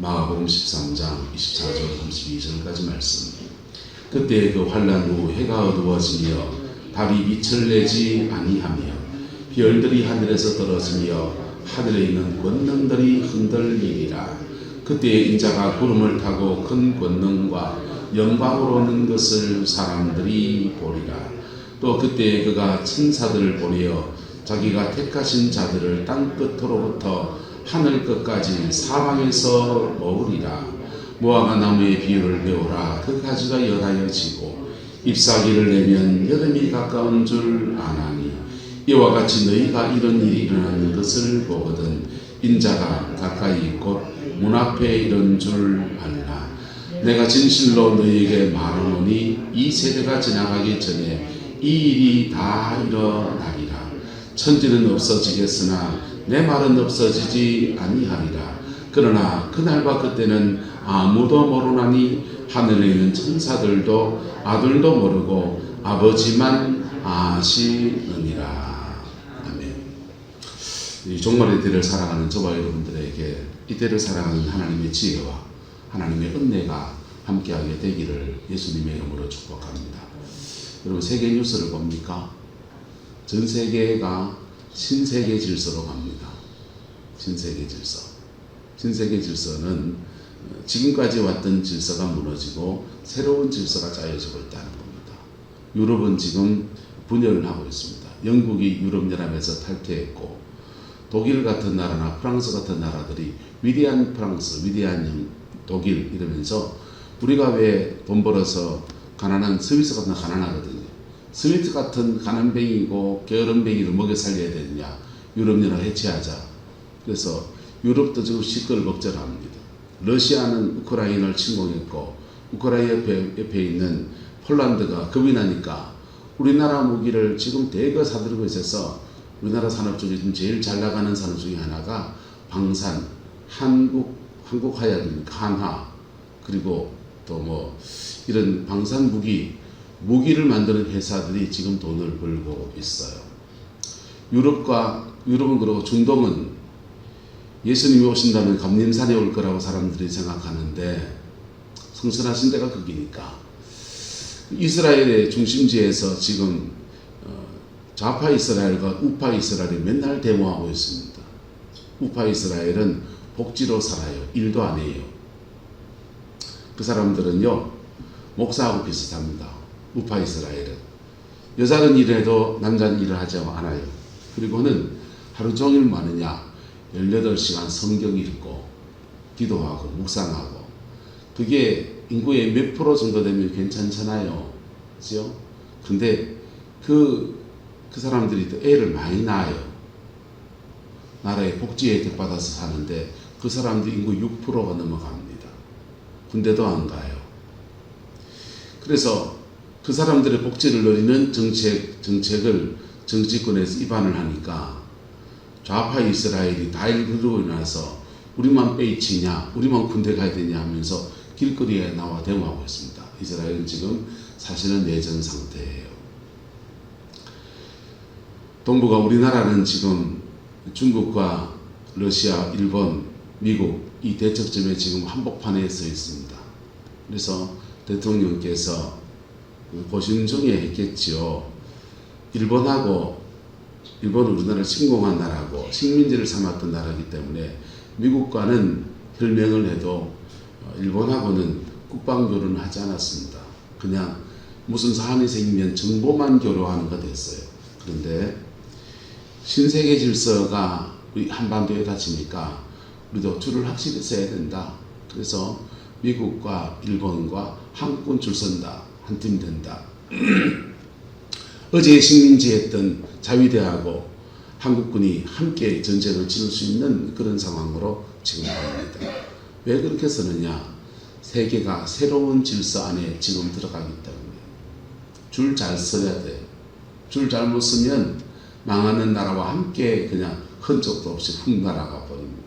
마가복음 13장 24절 32절까지 말씀. 그때 그 환난 후 해가 어두워지며 달이 빛을 내지 아니하며 별들이 하늘에서 떨어지며 하늘에 있는 권능들이 흔들리리라. 그때 인자가 구름을 타고 큰 권능과 영광으로 오는 것을 사람들이 보리라. 또 그때 그가 천사들을 보내어 자기가 택하신 자들을 땅 끝으로부터 하늘 끝까지 사방에서 모으리라. 무화과 나무의 비유를 배우라. 그 가지가 연하여 지고 잎사귀를 내면 여름이 가까운 줄 아나니 이와 같이 너희가 이런 일이 일어나는 것을 보거든 인자가 가까이 곧 문 앞에 이런 줄 알라. 내가 진실로 너희에게 말하노니 이 세대가 지나가기 전에 이 일이 다 일어나리라. 천지는 없어지겠으나 내 말은 없어지지 아니하리라. 그러나 그날과 그때는 아무도 모르나니 하늘에 있는 천사들도 아들도 모르고 아버지만 아시느니라. 아멘. 이 종말의 때를 살아가는 저와 여러분들에게 이 때를 살아가는 하나님의 지혜와 하나님의 은혜가 함께하게 되기를 예수님의 이름으로 축복합니다. 여러분, 세계 뉴스를 봅니까? 전 세계가 신세계 질서로 갑니다. 신세계 질서. 신세계 질서는 지금까지 왔던 질서가 무너지고 새로운 질서가 짜여지고 있다는 겁니다. 유럽은 지금 분열을 하고 있습니다. 영국이 유럽연합에서 탈퇴했고 독일 같은 나라나 프랑스 같은 나라들이 위대한 프랑스, 위대한 독일 이러면서 우리가 왜 돈 벌어서 가난한 스위스 같은 가난하거든요. 스위스 같은 가난뱅이고 게으름뱅이를 먹여 살려야 되느냐. 유럽연합 해체하자. 그래서 유럽도 지금 시끌벅적합니다. 러시아는 우크라이나를 침공했고 우크라이나 옆에 있는 폴란드가 겁이 나니까 우리나라 무기를 지금 대거 사들고 있어서 우리나라 산업 중에 지금 제일 잘 나가는 산업 중에 하나가 방산, 한국화약입니까? 한화, 그리고 또 뭐 이런 방산 무기를 만드는 회사들이 지금 돈을 벌고 있어요. 유럽은 그러고 중동은 예수님이 오신다면 감림산에 올 거라고 사람들이 생각하는데 성선하신 데가 거기니까 이스라엘의 중심지에서 지금 좌파 이스라엘과 우파 이스라엘이 맨날 데모하고 있습니다. 우파 이스라엘은 복지로 살아요. 일도 안 해요. 그 사람들은요 목사하고 비슷합니다. 우파 이스라엘은 여자는 일해도 남자는 일을 하지 않아요. 그리고는 하루 종일 뭐 하느냐 18시간 성경 읽고 기도하고 묵상하고 그게 인구의 몇 프로 정도 되면 괜찮잖아요. 그죠? 근데 그 사람들이 또 애를 많이 낳아요. 나라의 복지 혜택 받아서 사는데 그 사람들 인구 6%가 넘어갑니다. 군대도 안 가요. 그래서 그 사람들의 복지를 노리는 정책을 정치권에서 위반을 하니까 좌파 이스라엘이 다 일그러고 나서 우리만 빼이치냐, 우리만 군대 가야 되냐 하면서 길거리에 나와 데모하고 있습니다. 이스라엘은 지금 사실은 내전 상태예요. 동북아 우리나라는 지금 중국과 러시아, 일본, 미국 이 대척점에 지금 한복판에 서 있습니다. 그래서 대통령께서 고심 중에 했겠지요. 일본은 우리나라를 침공한 나라고 식민지를 삼았던 나라이기 때문에 미국과는 혈맹을 해도 일본하고는 국방교류는 하지 않았습니다. 그냥 무슨 사안이 생기면 정보만 교류하는 거 됐어요. 그런데 신세계 질서가 우리 한반도에 닫히니까 우리도 줄을 확실히 서야 된다. 그래서 미국과 일본과 한국군 줄 선다. 한 팀 된다. 어제 식민지했던 자위대하고 한국군이 함께 전쟁을 치를 수 있는 그런 상황으로 지금 갑니다. 왜 그렇게 쓰느냐? 세계가 새로운 질서 안에 지금 들어가기 때문에 줄 잘 서야 돼. 줄 잘못 쓰면 망하는 나라와 함께 그냥 흔적도 없이 훅 날아가 버립니다.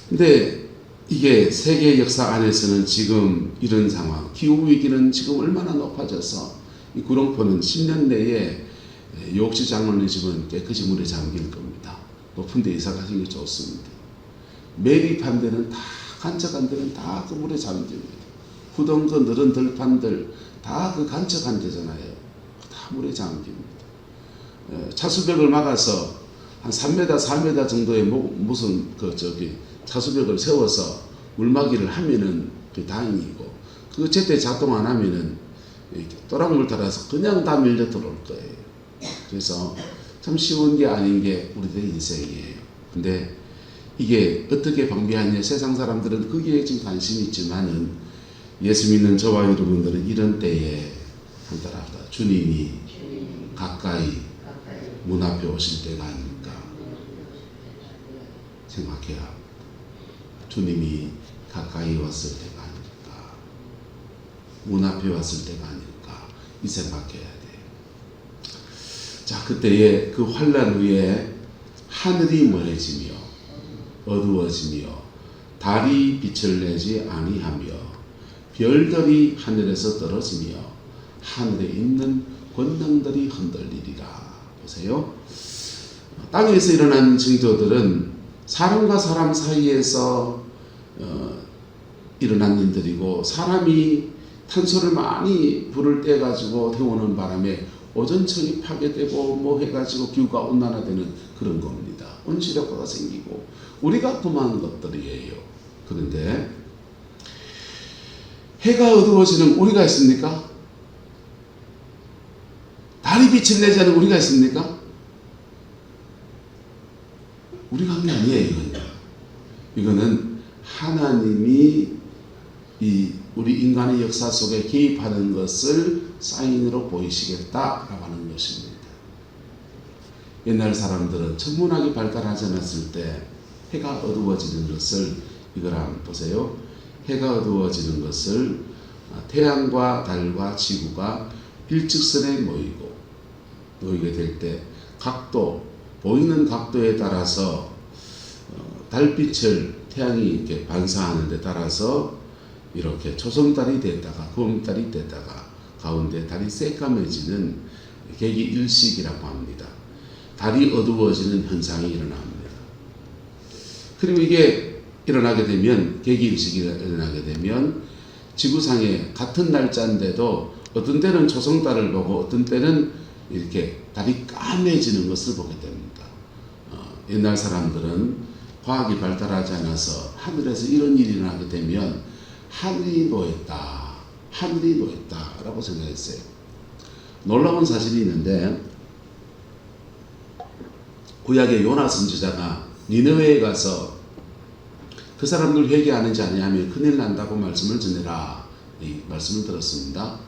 근데 이게 세계 역사 안에서는 지금 이런 상황, 기후위기는 지금 얼마나 높아져서 이 구룡포는 10년 내에 욕지 장로의 집은 깨끗이 물에 잠길 겁니다. 높은 데 이사 가시는 게 좋습니다. 매립한 데는 다 간척한 데는 다 그 물에 잠깁니다. 후던 그 늘은 들판들 다 그 간척한 데잖아요. 다 물에 잠깁니다. 차수벽을 막아서 한 3m, 4m 정도의 무슨 차수벽을 세워서 물막이를 하면은 다행이고, 그거 제때 작동 안 하면은 또랑물 따라서 그냥 다 밀려 들어올 거예요. 그래서 참 쉬운 게 아닌 게 우리들의 인생이에요. 근데 이게 어떻게 방비하냐, 세상 사람들은 거기에 지금 관심이 있지만은 예수 믿는 저와 여러분들은 이런 때에 한달하다 주님이 가까이 문 앞에 오실 때가 아닐까 생각해야 합니다. 주님이 가까이 왔을 때가 아닐까, 문 앞에 왔을 때가 아닐까 이 생각해야 돼요. 자, 그때에 그 환난 후에 하늘이 멀어지며 어두워지며 달이 빛을 내지 아니하며 별들이 하늘에서 떨어지며 하늘에 있는 권능들이 흔들리리라. 보세요. 땅에서 일어난 징조들은 사람과 사람 사이에서 일어난 일들이고, 사람이 탄소를 많이 불을 떼가지고 태우는 바람에 오존층이 파괴되고 뭐 해가지고 기후가 온난화되는 그런 겁니다. 온실효과가 생기고 우리가 범한 것들이에요. 그런데 해가 어두워지는 우리가 있습니까? 달이 빛을 내지 않는 우리가 있습니까? 우리가 한 게 아니에요. 이거는 하나님이 우리 인간의 역사 속에 개입하는 것을 사인으로 보이시겠다라고 하는 것입니다. 옛날 사람들은 천문학이 발달하지 않았을 때 해가 어두워지는 것을, 이걸 한번 보세요. 해가 어두워지는 것을 태양과 달과 지구가 일직선에 모이게 될 때 각도, 보이는 각도에 따라서 달빛을 태양이 이렇게 반사하는 데 따라서 이렇게 초승달이 됐다가 금달이 됐다가 가운데 달이 새까매지는 계기일식이라고 합니다. 달이 어두워지는 현상이 일어납니다. 그리고 이게 일어나게 되면, 계기일식이 일어나게 되면 지구상에 같은 날짜인데도 어떤 때는 초승달을 보고 어떤 때는 이렇게 달이 까매지는 것을 보게 됩니다. 옛날 사람들은 과학이 발달하지 않아서 하늘에서 이런 일이 일어나게 되면 하늘이 노했다라고 생각했어요. 놀라운 사실이 있는데, 구약의 요나 선지자가 니느웨에 가서 그 사람들 회개하는지 아니하면 큰일 난다고 말씀을 전해라, 이 말씀을 들었습니다.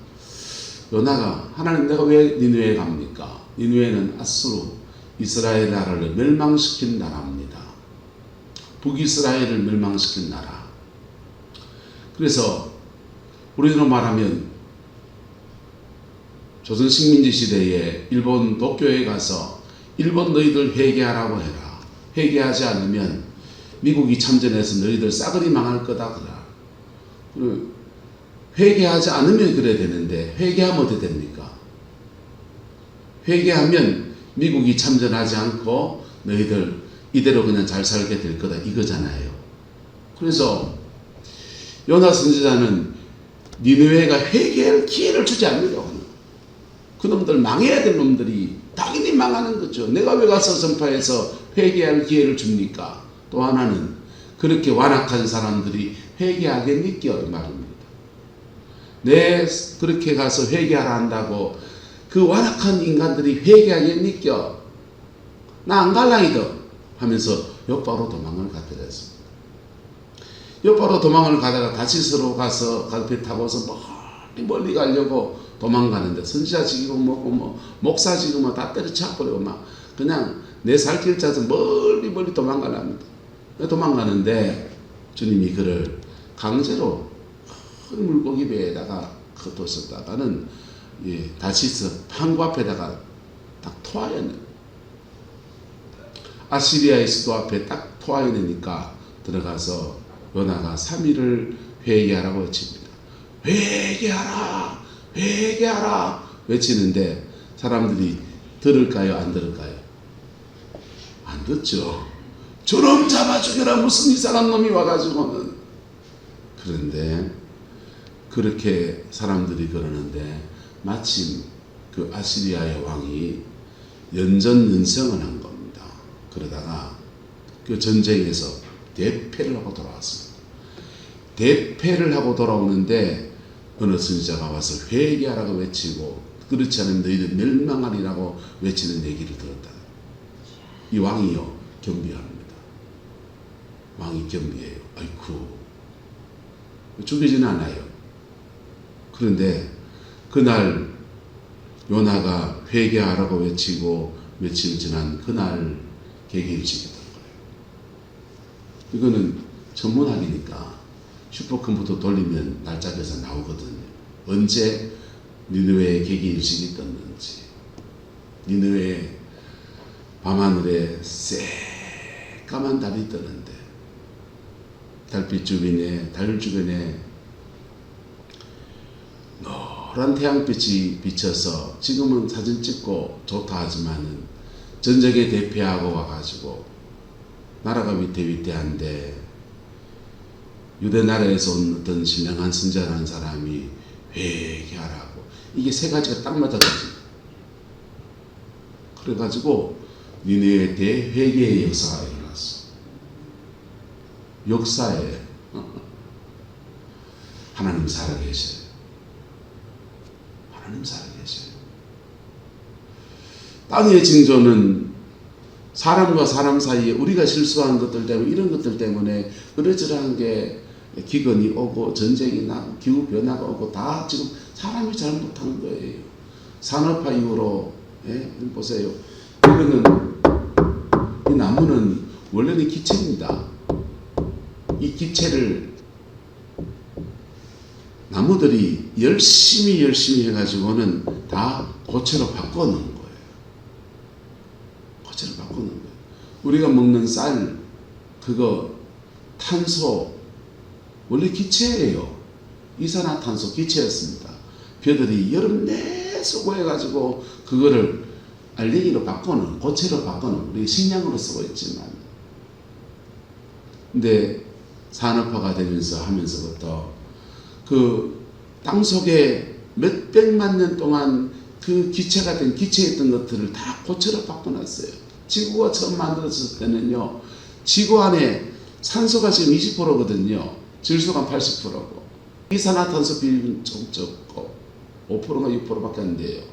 요나가, 하나님 내가 왜 니느웨에 갑니까? 니느웨는 아수르, 이스라엘 나라를 멸망시킨 나라입니다. 북이스라엘을 멸망시킨 나라. 그래서 우리로 말하면 조선 식민지 시대에 일본 도쿄에 가서 일본 너희들 회개하라고 해라. 회개하지 않으면 미국이 참전해서 너희들 싸그리 망할 거다 그라. 회개하지 않으면 그래야 되는데 회개하면 어떻게 됩니까? 회개하면 미국이 참전하지 않고 너희들 이대로 그냥 잘 살게 될 거다 이거잖아요. 그래서 요나 선지자는 니느웨가 회개할 기회를 주지 않으려고 하는 거예요. 그놈들 망해야 될 놈들이 당연히 망하는 거죠. 내가 왜 가서 전파해서 회개할 기회를 줍니까? 또 하나는 그렇게 완악한 사람들이 회개하겠니까 이 말입니다. 내 그렇게 가서 회개하라 한다고 그 완악한 인간들이 회개하겠니까? 나 안 갈라이더 하면서 옆바로 도망을 가더랬습니다. 옆바로 도망을 가다가 다시스로 가서 배 타고서 멀리 가려고 도망가는데 선지자 지기고 뭐고 목사 지기고 다 때려쳐버리고 그냥 내 살 길 찾아서 멀리 도망가랍니다. 도망가는데 주님이 그를 강제로 큰 물고기 배에다가 걷었었다가는 다시스 항구 앞에다가 딱 토하였네. 아시리아의 수도 앞에 딱 토하여내니까 들어가서 요나가 3일을 회개하라고 외칩니다. 회개하라! 회개하라! 외치는데 사람들이 들을까요? 안 들을까요? 안 듣죠. 저놈 잡아 죽여라. 무슨 이상한 놈이 와가지고는 그런데 그렇게 사람들이 그러는데 마침 그 아시리아의 왕이 연전연승을 한 겁니다. 그러다가 그 전쟁에서 대패를 하고 돌아왔습니다. 대패를 하고 돌아오는데 어느 선지자가 와서 회개하라고 외치고 그렇지 않으면 너희들 멸망하리라고 외치는 얘기를 들었다. 이 왕이요 경비합니다. 왕이 경비해요. 아이쿠 죽이지는 않아요. 그런데 그날 요나가 회개하라고 외치고 며칠 지난 그날 개개일식이던 거예요. 이거는 천문학이니까 슈퍼컴퓨터 돌리면 날짜에서 나오거든요. 언제 니느웨의 개개일식이 떴는지. 니느웨의 밤하늘에 새까만 달이 뜨는데 달빛 주변에 달 주변에 노란 태양빛이 비쳐서 지금은 사진 찍고 좋다 하지만은 전쟁에 대피하고 와가지고 나라가 위태위태한데 유대 나라에서 온 어떤 신령한 선지자라는 사람이 회개하라고 이게 세 가지가 딱 맞아가지고 그래가지고 니네의 대회개의 역사가 일어났어. 역사에 하나님 살아계셔요. 하나님 살아계셔요. 땅의 징조는 사람과 사람 사이에 우리가 실수한 것들 때문에 이런 것들 때문에 그러저러한 게 기근이 오고 전쟁이 나고 기후변화가 오고 다 지금 사람이 잘못한 거예요. 산업화 이후로 보세요. 이거는 이 나무는 원래는 기체입니다. 이 기체를 나무들이 열심히 해가지고는 다 고체로 바꿔놓은 거예요. 고체로 바꿔놓은 거예요. 우리가 먹는 쌀, 그거 탄소 원래 기체예요. 이산화탄소 기체였습니다. 벼들이 여름 내 수고해가지고 그거를 알갱이로 바꿔놓은 고체로 바꿔놓은 우리 식량으로 쓰고 있지만 근데 산업화가 되면서 하면서부터 그 땅속에 몇백만 년 동안 그 기체가 된 기체였던 것들을 다 고체로 바꿔놨어요. 지구가 처음 만들어졌을 때는요. 지구 안에 산소가 지금 20%거든요. 질소가 80%고 이산화탄소 비율은 좀 적고 5%가 6%밖에 안 돼요.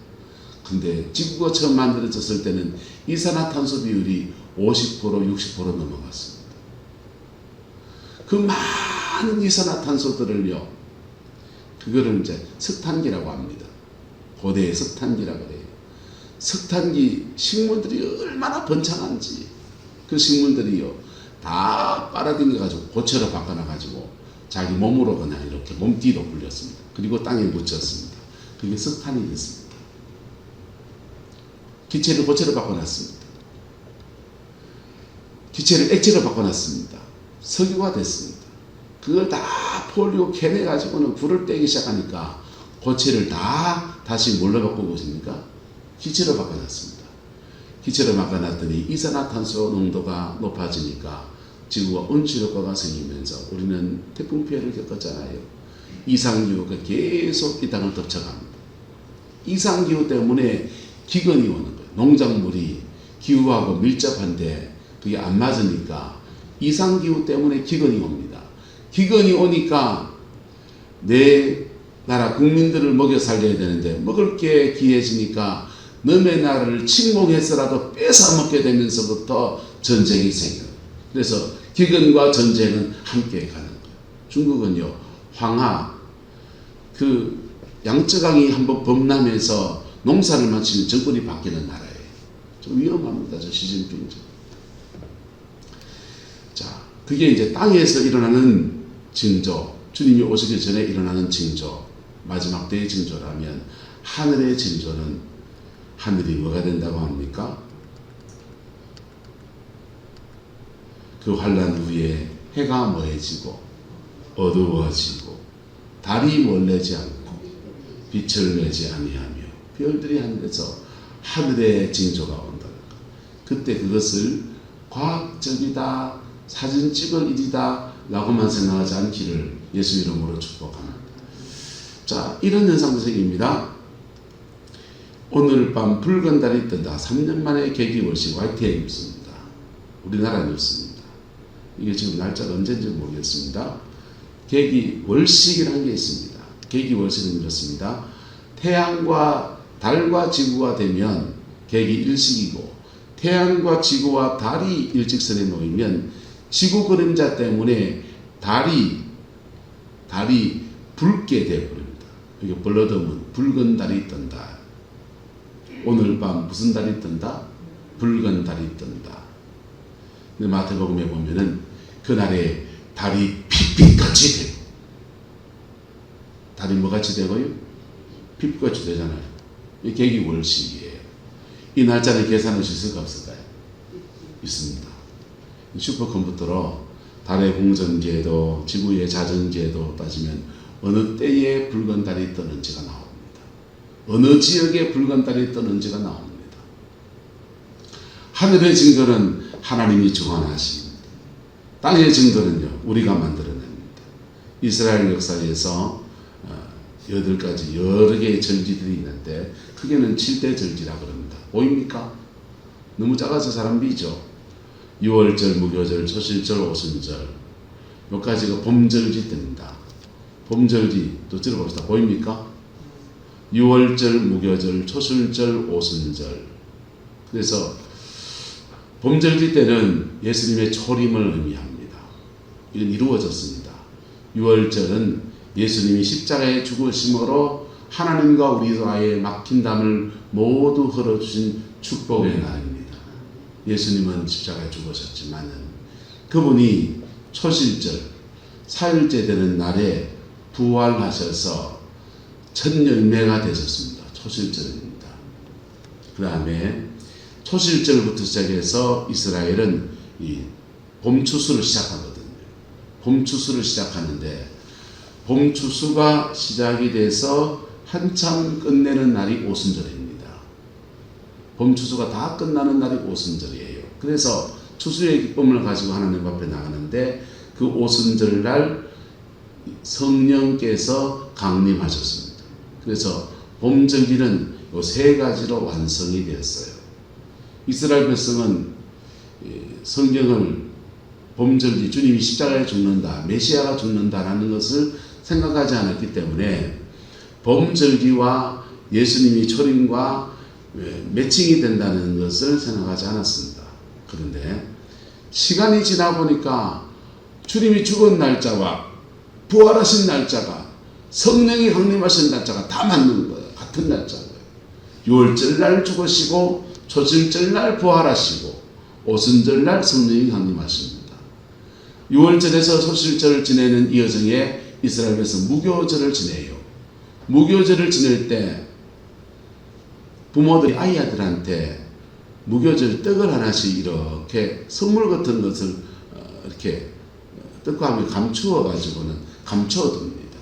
근데 지구가 처음 만들어졌을 때는 이산화탄소 비율이 50% 60% 넘어갔습니다. 그 많은 이산화탄소들을요. 그거를 이제 석탄기라고 합니다. 고대의 석탄기라고 그래요. 석탄기 식물들이 얼마나 번창한지 그 식물들이요. 다 빨아들여가지고 고체로 바꿔놔가지고 자기 몸으로 그냥 이렇게 몸띠로 불렸습니다. 그리고 땅에 묻혔습니다. 그게 석탄이 됐습니다. 기체를 고체로 바꿔놨습니다. 기체를 액체로 바꿔놨습니다. 석유가 됐습니다. 그걸 다 폴리오 캐내가지고는 불을 떼기 시작하니까 고체를 다 다시 뭘로 바꾸고 있습니까? 기체로 바꿔놨습니다. 기체로 바꿔놨더니 이산화탄소 농도가 높아지니까 지구가 온실효과가 생기면서 우리는 태풍 피해를 겪었잖아요. 이상기후가 계속 이 땅을 덮쳐갑니다. 이상기후 때문에 기근이 오는 거예요. 농작물이 기후하고 밀접한데 그게 안 맞으니까 이상기후 때문에 기근이 옵니다. 기근이 오니까 내 나라 국민들을 먹여 살려야 되는데 먹을 게 귀해지니까 너네 나라를 침공해서라도 뺏어 먹게 되면서부터 전쟁이 생겨요. 그래서 기근과 전쟁은 함께 가는 거예요. 중국은요, 황하, 그 양쯔강이 한번 범람해서 농사를 마치면 정권이 바뀌는 나라예요. 좀 위험합니다, 저 시진핑. 자, 그게 이제 땅에서 일어나는 징조, 주님이 오시기 전에 일어나는 징조, 마지막 때의 징조라면 하늘의 징조는 하늘이 뭐가 된다고 합니까? 그 환란 후에 해가 뭐해지고 어두워지고 달이 멀내지 않고 빛을 내지 아니하며 별들이 하늘에서 하늘의 징조가 온다. 그때 그것을 과학적이다, 사진 찍을 일이다, 라고만 생각하지 않기를 예수 이름으로 축복합니다. 자, 이런 현상도 생깁니다. 오늘 밤 붉은 달이 뜬다. 3년 만에 개기월식 YTN 뉴스입니다. 우리나라 뉴스입니다. 이게 지금 날짜가 언제인지 모르겠습니다. 개기월식이라는 게 있습니다. 개기월식은 이렇습니다. 태양과 달과 지구가 되면 개기일식이고, 태양과 지구와 달이 일직선에 놓이면 지구 그림자 때문에 달이 붉게 되어버립니다. 이게 블러드문, 붉은 달이 뜬다. 오늘 밤 무슨 달이 뜬다? 붉은 달이 뜬다. 근데 마태복음에 보면은 그날에 달이 핏빛같이 되고, 달이 뭐같이 되고요? 핏빛같이 되잖아요. 이 개기월식이에요. 이 날짜를 계산할 수 있을까 없을까요? 있습니다. 슈퍼컴퓨터로 달의 공전기에도 지구의 자전기에도 따지면 어느 때에 붉은 달이 뜨는지가 나옵니다. 어느 지역에 붉은 달이 뜨는지가 나옵니다. 하늘의 징조는 하나님이 주관하십니다. 땅의 징조는요, 우리가 만들어냅니다. 이스라엘 역사에서 8가지 여러 개의 절기들이 있는데 크게는 7대 절기라고 합니다. 보입니까? 너무 작아서 사람 비죠. 6월절, 무교절, 초실절, 오순절, 몇 가지가 봄절기 뜹니다. 봄절기 또 들어봅시다. 보입니까? 6월절, 무교절, 초술절, 오순절. 그래서 봄절기 때는 예수님의 초림을 의미합니다. 이건 이루어졌습니다. 6월절은 예수님이 십자가에 죽으심으로 하나님과 우리와의 막힌 담을 모두 흘러주신 축복의 날입니다. 예수님은 십자가에 죽으셨지만 그분이 초실절, 사흘째 되는 날에 부활하셔서 첫 열매가 되셨습니다. 초실절입니다. 그 다음에 초실절부터 시작해서 이스라엘은 이 봄추수를 시작하거든요. 봄추수를 시작하는데 봄추수가 시작이 돼서 한참 끝내는 날이 오순절입니다. 봄추수가 다 끝나는 날이 오순절이에요. 그래서 추수의 기쁨을 가지고 하나님 앞에 나가는데 그 오순절날 성령께서 강림하셨습니다. 그래서 봄절기는 이 3가지로 완성이 되었어요. 이스라엘 백성은 성경을 봄절기, 주님이 십자가에 죽는다, 메시아가 죽는다라는 것을 생각하지 않았기 때문에 봄절기와 예수님이 초림과 매칭이 된다는 것을 생각하지 않았습니다. 그런데 시간이 지나 보니까 주님이 죽은 날짜와 부활하신 날짜가, 성령이 강림하신 날짜가 다 맞는 거예요. 같은 날짜예요. 6월절 날 죽으시고 초실절 날 부활하시고 오순절 날 성령이 강림하십니다. 6월절에서 초실절을 지내는 이 여정에 이스라엘에서 무교절을 지내요. 무교절을 지낼 때 부모들이 아이들한테 무교절 떡을 하나씩 이렇게 선물 같은 것을 이렇게 떡과 함께 감추어 가지고는 감춰둡니다.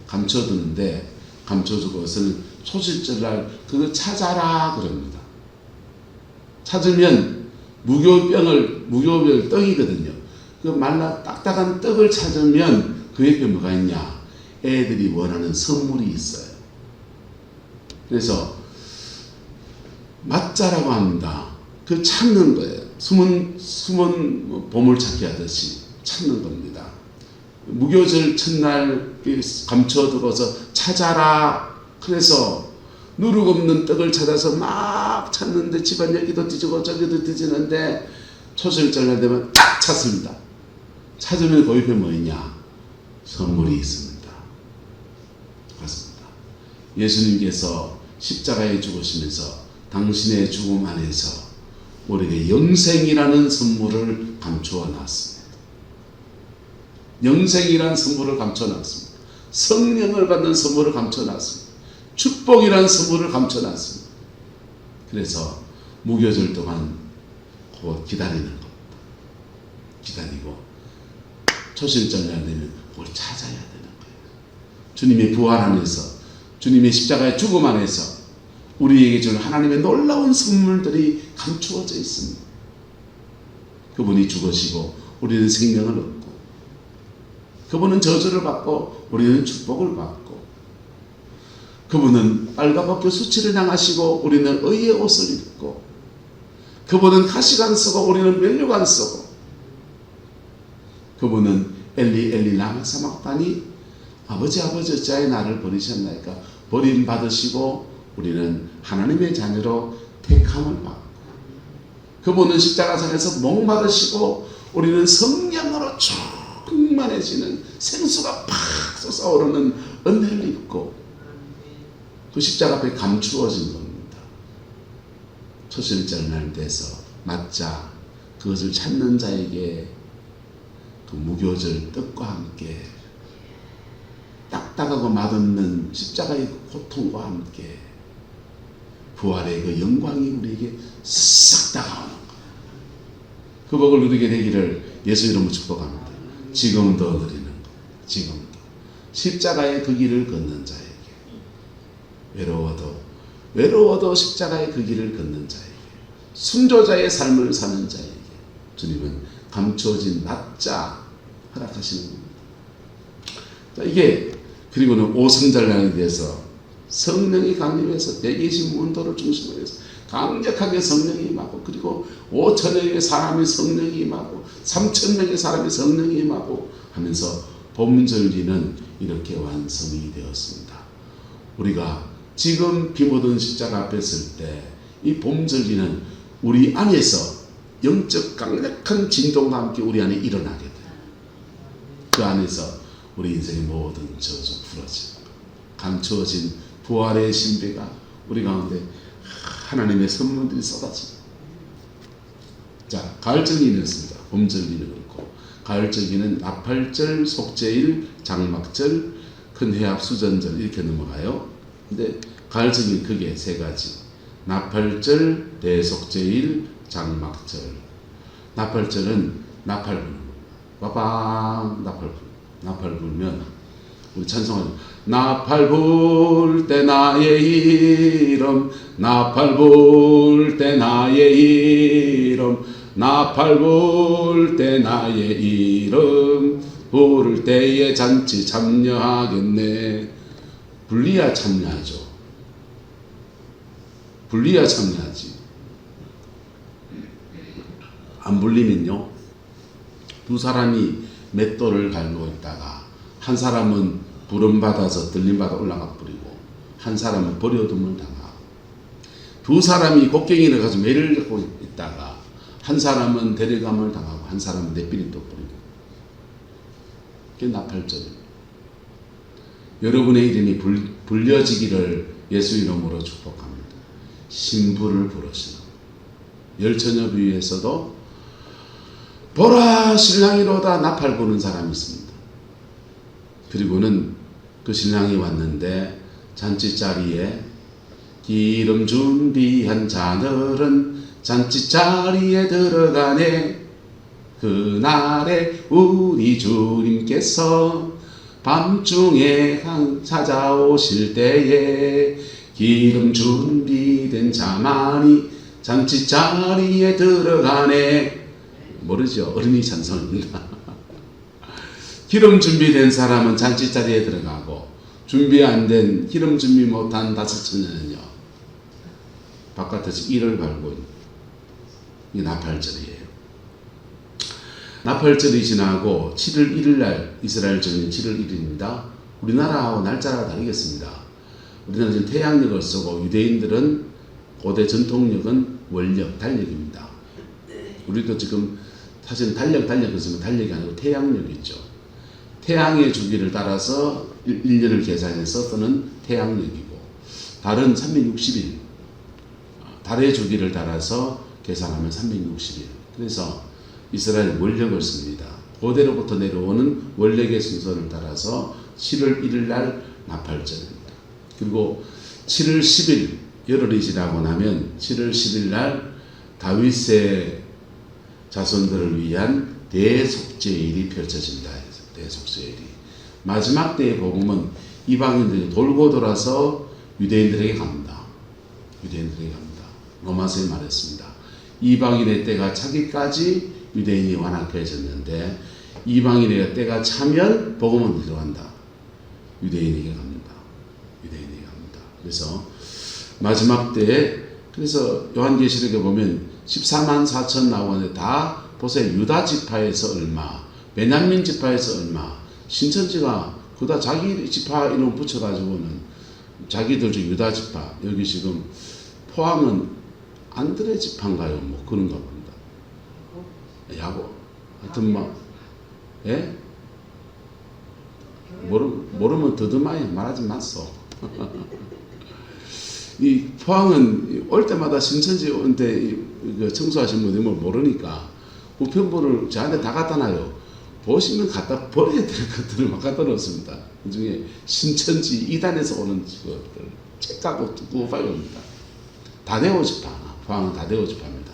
감춰두는데 감춰두고 것을 초실절날 그거 찾아라 그럽니다. 찾으면 무교별 떡이거든요. 그 말라 딱딱한 떡을 찾으면 그 옆에 뭐가 있냐? 애들이 원하는 선물이 있어요. 그래서 맞자라고 합니다. 그 찾는 거예요. 숨은 보물찾기 하듯이 찾는 겁니다. 무교절 첫날 감춰두고서 찾아라. 그래서 누룩 없는 떡을 찾아서 막 찾는데 집안 여기도 뒤지고 저기도 뒤지는데 초실절날 되면 딱 찾습니다. 찾으면 그 옆에 뭐 있냐? 선물이 있습니다. 그렇습니다. 예수님께서 십자가에 죽으시면서 당신의 죽음 안에서 우리에게 영생이라는 선물을 감추어 놨습니다. 영생이라는 선물을 감춰 놨습니다. 성령을 받는 선물을 감춰 놨습니다. 축복이라는 선물을 감춰 놨습니다. 그래서 무교절 동안 곧 기다리는 겁니다. 기다리고 초실절날 되면 그걸 찾아야 되는 거예요. 주님의 부활 안에서, 주님의 십자가의 죽음 안에서 우리에게 준 하나님의 놀라운 선물들이 감추어져 있습니다. 그분이 죽으시고 우리는 생명을 얻고 그분은 저주를 받고 우리는 축복을 받고, 그분은 빨가벗겨 수치를 당하시고 우리는 의의 옷을 입고, 그분은 가식 안 쓰고 우리는 면류관 안 쓰고, 그분은 엘리 엘리 라마 사막다니, 아버지 아버지 어찌하여 나를 버리셨나이까, 버림받으시고 우리는 하나님의 자녀로 택함을 받고, 그분은 십자가상에서 목마르시고 우리는 성령으로 충만해지는 생수가 팍 솟아오르는 은혜를 입고 그 십자가 앞에 감추어진 겁니다. 초실절 날 돼서 맞자 그것을 찾는 자에게 그 무교절 뜻과 함께 딱딱하고 맛없는 십자가의 고통과 함께 부활의 그 영광이 우리에게 싹 다가오는 거예요. 그 복을 누리게 되기를 예수 이름으로 축복합니다. 지금도 누리는 것, 지금도 십자가의 그 길을 걷는 자에게, 외로워도 십자가의 그 길을 걷는 자에게, 순조자의 삶을 사는 자에게 주님은 감추어진 낮자 허락하시는 겁니다. 자, 이게 그리고는 오순절날에 대해서 성령이 강림해서 120문도를 중심으로 해서 강력하게 성령이 임하고, 그리고 5천명의 사람이 성령이 임하고 3천명의 사람이 성령이 임하고 하면서 봄절기는 이렇게 완성이 되었습니다. 우리가 지금 비 묻은 십자가 앞에 설 때 이 봄절기는 우리 안에서 영적 강력한 진동과 함께 우리 안에 일어나게 돼요. 그 안에서 우리 인생의 모든 저주 풀어지고 감추어진 부활의 신비가 우리 가운데 하나님의 선물들이 쏟아집니다. 자, 가을절기는 이렇습니다. 봄절기는 그렇고, 가을절기는 나팔절, 속죄일, 장막절, 큰해합 수전절 이렇게 넘어가요. 근데 가을절기는 크게 세 가지: 나팔절, 대속죄일, 장막절. 나팔절은 나팔 부는 거. 빠방 나팔 불면 우리 찬송하죠. 나팔 불 때 나의 이름, 나팔 불 때 나의 이름, 나팔 불 때 나의 이름, 부를 때에 잔치 참여하겠네. 불리야 참여하죠. 불리야 참여하지. 안 불리면요, 두 사람이 맷돌을 갈고 있다가 한 사람은 부름받아서 들림받아 올라가 버리고 한 사람은 버려둠을 당하고, 두 사람이 곡괭이를 가지고 매를 잡고 있다가 한 사람은 데려감을 당하고 한 사람은 내비리 또 버리고. 그게 나팔절입니다. 여러분의 이름이 불려지기를 예수 이름으로 축복합니다. 신부를 부르시는 열처녀 비유에서도 보라 신랑이로다 나팔 부는 사람이 있습니다. 그리고는 그 신랑이 왔는데 잔치자리에 기름 준비한 자들은 잔치자리에 들어가네. 그날에 우리 주님께서 밤중에 찾아오실 때에 기름 준비된 자만이 잔치자리에 들어가네. 모르죠? 어린이 찬송입니다. 기름 준비된 사람은 잔치자리에 들어가고, 준비 안 된, 기름 준비 못한 다섯 처녀는요, 바깥에서 이를 갈고 있는, 이게 나팔절이에요. 나팔절이 지나고 7월 1일 날, 이스라엘 전일 7월 1일입니다. 우리나라하고 날짜가 다르겠습니다. 우리나라는 지금 태양력을 쓰고, 유대인들은 고대 전통력은 월력, 달력입니다. 우리도 지금 사실은 달력을 쓰면 달력이 아니고 태양력이죠. 태양의 주기를 따라서 1년을 계산해서 쓰는 태양력이고, 달은 360일, 달의 주기를 따라서 계산하면 360일. 그래서 이스라엘 월력을 씁니다. 고대로부터 내려오는 월력의 순서를 따라서 7월 1일 날 나팔절입니다. 그리고 7월 10일 열흘이 지나고 나면 7월 10일 날 다윗의 자손들을 위한 대속죄일이 펼쳐진다. 대속죄일이. 마지막 때의 복음은 이방인들이 돌고 돌아서 유대인들에게 갑니다. 유대인들에게 갑니다. 로마서에 말했습니다. 이방인의 때가 차기까지 유대인이 완악해졌는데 이방인에게 때가 차면 복음은 들어간다. 유대인에게 갑니다. 유대인에게 갑니다. 그래서 마지막 때에, 그래서 요한계시록에 보면 14만 4천 나오는데 다 보세요. 유다 지파에서 얼마, 베냐민 지파에서 얼마, 신천지가 그다 자기 지파 이름 붙여가지고는 자기들 중 유다 지파, 여기 지금 포항은 안드레 지파인가요? 뭐 그런가 봅니다. 야고, 하여튼 뭐, 예? 모르면 더듬어야 말하지 마소. 이 포항은 올 때마다 신천지 온때 청소하신 분이 뭘 모르니까 우편물을 저한테 다 갖다 놔요. 보시면 갖다 버려야 될 것들을 막 갖다 놓습니다. 그 중에 신천지 이단에서 오는 것들 책하고 두고 파이옵니다. 다데오 지파, 포항은 다데오 지파입니다.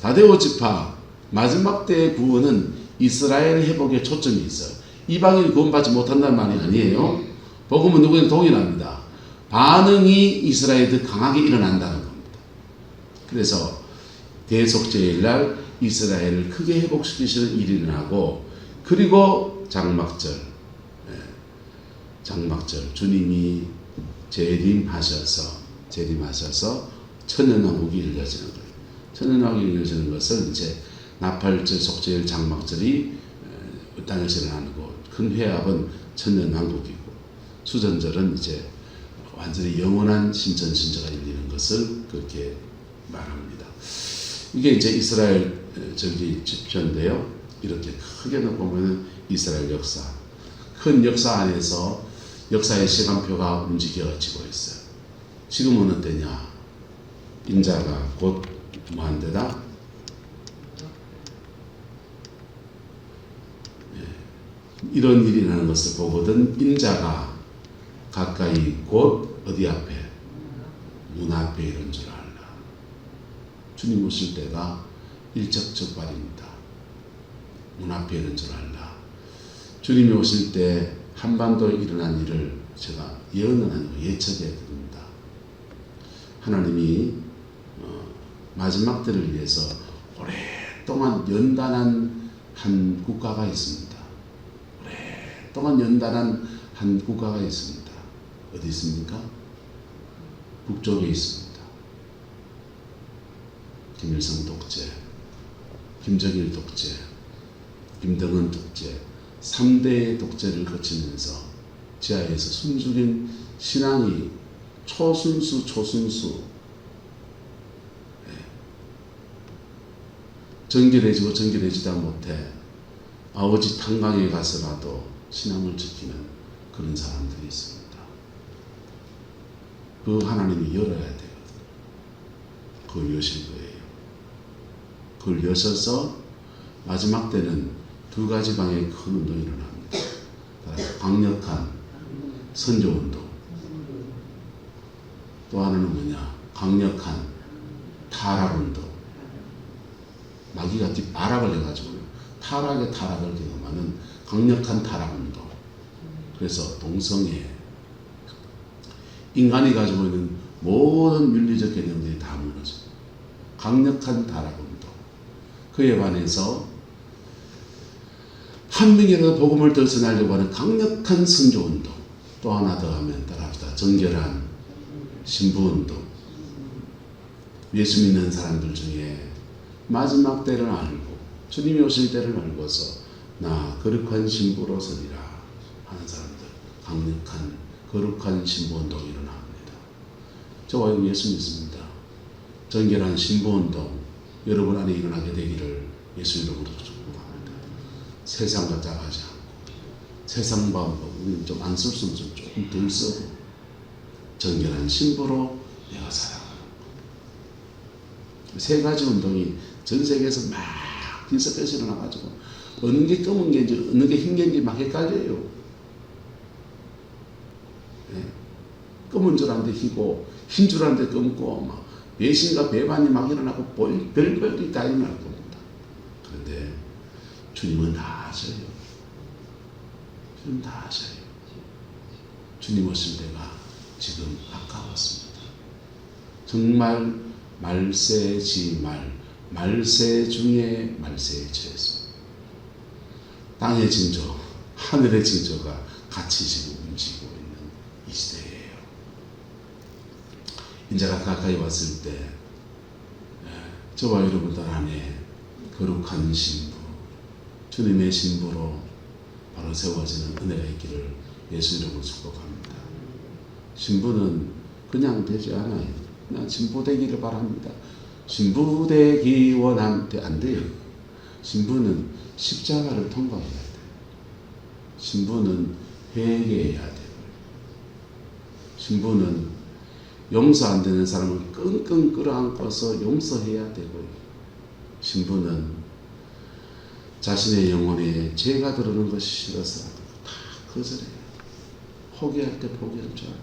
다데오 지파 마지막 때의 구원은 이스라엘 회복에 초점이 있어요. 이방인이 구원받지 못한다는 말이 아니에요. 복음은 누구에게 동일합니다. 반응이 이스라엘에 더 강하게 일어난다는 겁니다. 그래서 대속죄일 날 이스라엘을 크게 회복시키시는 일이 일어나고, 그리고 장막절, 장막절 주님이 재림하셔서 천년왕국이 이루어지는 거예요. 천년왕국이 이루어지는 것을 이제 나팔절, 속죄일, 장막절이 땅에서 일어나는 거, 큰 회합은 천년왕국이고, 수전절은 이제 완전히 영원한 신천신조가 열리는 것을 그렇게 말합니다. 이게 이제 이스라엘 저기 집표인데요. 이렇게 크게 보면은 이스라엘 역사, 큰 역사 안에서 역사의 시간표가 움직여지고 있어요. 지금은 어떠냐? 인자가 곧 뭐한데다? 이런 일이 나는 것을 보거든 인자가 가까이 곧 어디 앞에? 문 앞에 이런 줄 알라. 주님 오실 때가 일적적발입니다. 문 앞에 이런 줄 알라. 주님이 오실 때 한반도에 일어난 일을 제가 예언은 아니고 예측해 드립니다. 하나님이 마지막 때를 위해서 오랫동안 연단한 한 국가가 있습니다. 오랫동안 연단한 한 국가가 있습니다. 어디 있습니까? 북쪽에 있습니다. 김일성 독재, 김정일 독재, 김정은 독재, 3대의 독재를 거치면서 지하에서 숨죽인 신앙이 초순수 정결해지다 못해 아버지 탄광에 가서라도 신앙을 지키는 그런 사람들이 있습니다. 그 하나님이 열어야 되거든요. 그걸 여실 거예요. 그걸 여셔서 마지막 때는 두 가지 방향의 큰 운동이 일어납니다. 강력한 선조운동, 또 하나는 뭐냐? 강력한 타락운동. 마귀가 발악을 해가지고 타락을 경험하는 강력한 타락운동. 그래서 동성애, 인간이 가지고 있는 모든 윤리적 개념들이 다 무너져요. 강력한 타락운동. 그에 반해서 한 명이라도 복음을 더 전하려고 하는 강력한 선조운동. 또 하나 더 하면 따라합시다. 정결한 신부운동. 예수 믿는 사람들 중에 마지막 때를 알고 주님이 오실 때를 알고서 나 거룩한 신부로 서리라 하는 사람들, 강력한 거룩한 신부운동이 일어납니다. 저와 예수 믿습니다. 정결한 신부운동 여러분 안에 일어나게 되기를 예수 이름으로 축복합니다. 세상과 짜가지 않고 세상 방법 우리는 좀 안 썼으면 좀 조금 덜 쓰고 정결한 신부로 내가 살아가는 것. 세 가지 운동이 전 세계에서 막 뒤섞여서 일어나가지고 어느 게 검은 게인지 어느 게 흰 게인지 막 헷갈려요. 네. 검은 줄 아는데 희고 흰 줄 아는데 검고 막 배신과 배반이 막 일어나고 별별이 다 일어날 겁니다. 그런데 주님은 다 아셔요. 주님 다 아셔요. 주님 오실 때가 지금 가까웠습니다. 정말 말세 중에 말세에 처했습니다. 땅의 징조, 하늘의 징조가 같이 지금 움직이고 있는 이 시대예요. 인자가 가까이 왔을 때 저와 여러분들 안에 거룩한 신부, 주님의 신부로 바로 세워지는 은혜가 있기를 예수 이름으로 축복합니다. 신부는 그냥 되지 않아요. 그냥 신부 되기를 바랍니다. 신부 되기 원한데 안 돼요. 신부는 십자가를 통과해야 돼요. 신부는 회개해야 돼요. 신부는 용서 안 되는 사람을 끙끙 끌어안고서 용서해야 되고요. 신부는 자신의 영혼에 죄가 들어오는 것이 싫어서 다 거절해요. 포기할 때 포기할 줄 알아요.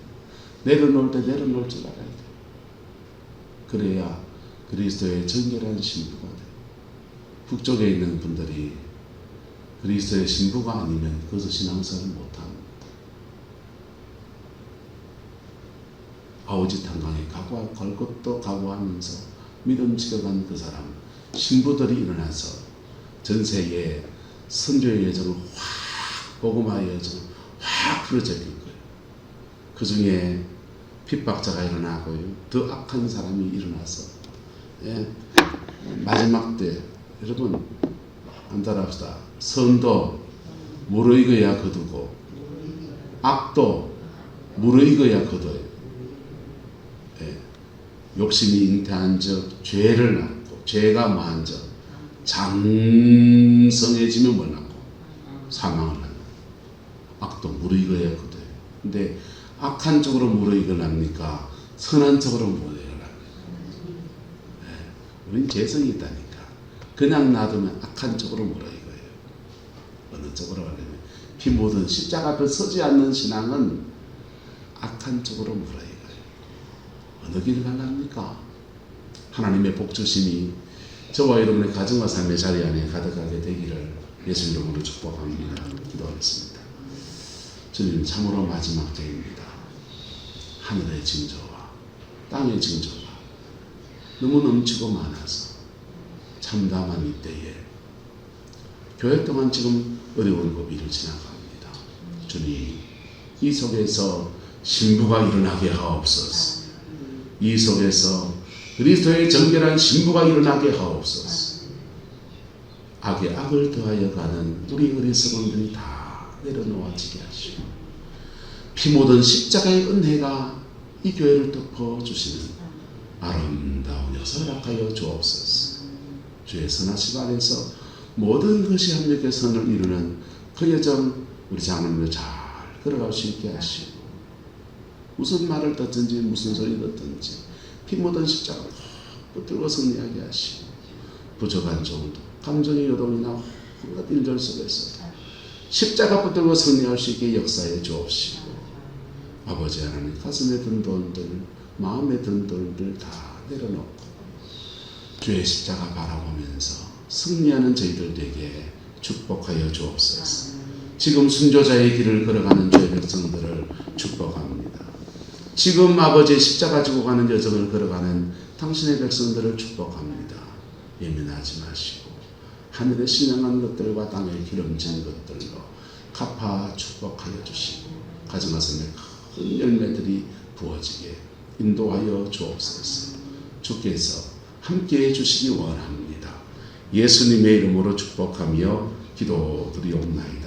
내려놓을 때 내려놓을 줄 알아야 돼요. 그래야 그리스도의 정결한 신부가 돼요. 북쪽에 있는 분들이 그리스도의 신부가 아니면 그것을 신앙생활을 못합니다. 아오지 탄광에 갈 것도 각오하면서 믿음 지켜간 그 사람, 신부들이 일어나서 전세에 선교의 여정을 확, 복음화의 여정을 확 풀어제길 거예요. 그 중에 핍박자가 일어나고요. 더 악한 사람이 일어나서 마지막 때 여러분 안달합시다. 선도 무르익어야 거두고 악도 무르익어야 거둬요. 욕심이 잉태한 적 죄를 낳고 죄가 많은 적 장성해지면 뭘 낳고 사망을 낳고 악도 무르익어야 거둬요. 근데 악한 쪽으로 무르익어납니까? 선한 쪽으로 무르익어납니까? 우린 재성이 있다니까. 그냥 놔두면 악한 쪽으로 무르익어요. 어느 쪽으로 가려면 피 묻은 십자가 앞에 서지 않는 신앙은 악한 쪽으로 무르익어요. 어느 길을 가랍니까? 하나님의 복주심이 저와 여러분의 가정과 삶의 자리 안에 가득하게 되기를 예수 이름으로 축복합니다. 기도하겠습니다. 주님, 참으로 마지막 때입니다. 하늘의 징조와 땅의 징조가 너무 넘치고 많아서 참담한 이때에 교회 동안 지금 어려운 고비를 지나갑니다. 주님, 이 속에서 신부가 일어나게 하옵소서. 이 속에서 그리스도의 정결한 신부가 일어나게 하옵소서. 악에 악을 더하여 가는 우리 어리석은들이 다 내려놓아지게 하시고 피 묻은 십자가의 은혜가 이 교회를 덮어주시는 아름다운 여서 허락하여 주옵소서. 주의 선하심 안에서 모든 것이 합력의 선을 이루는 그 여정 우리 장로님을 잘 걸어갈 수 있게 하시고 무슨 말을 듣든지 무슨 소리 듣든지 피 묻은 십자가 붙들고 승리하게 하시고 부족한 정도 감정의 요동이나 온갖 일들 속에서 십자가 붙들고 승리할 수 있게 역사해 주옵시고 아버지 하나님 가슴에 든 돈들 마음에 든 돈들 다 내려놓고 주의 십자가 바라보면서 승리하는 저희들에게 축복하여 주옵소서. 지금 순교자의 길을 걸어가는 주의 백성들을 축복합니다. 지금 아버지의 십자가 지고 가는 여정을 걸어가는 당신의 백성들을 축복합니다. 예민하지 마시고 하늘에 신령한 것들과 땅에 기름진 것들로 갚아 축복하여 주시고 가정과 삶의 큰 열매들이 부어지게 인도하여 주옵소서. 주께서 함께해 주시기 원합니다. 예수님의 이름으로 축복하며 기도드리옵나이다.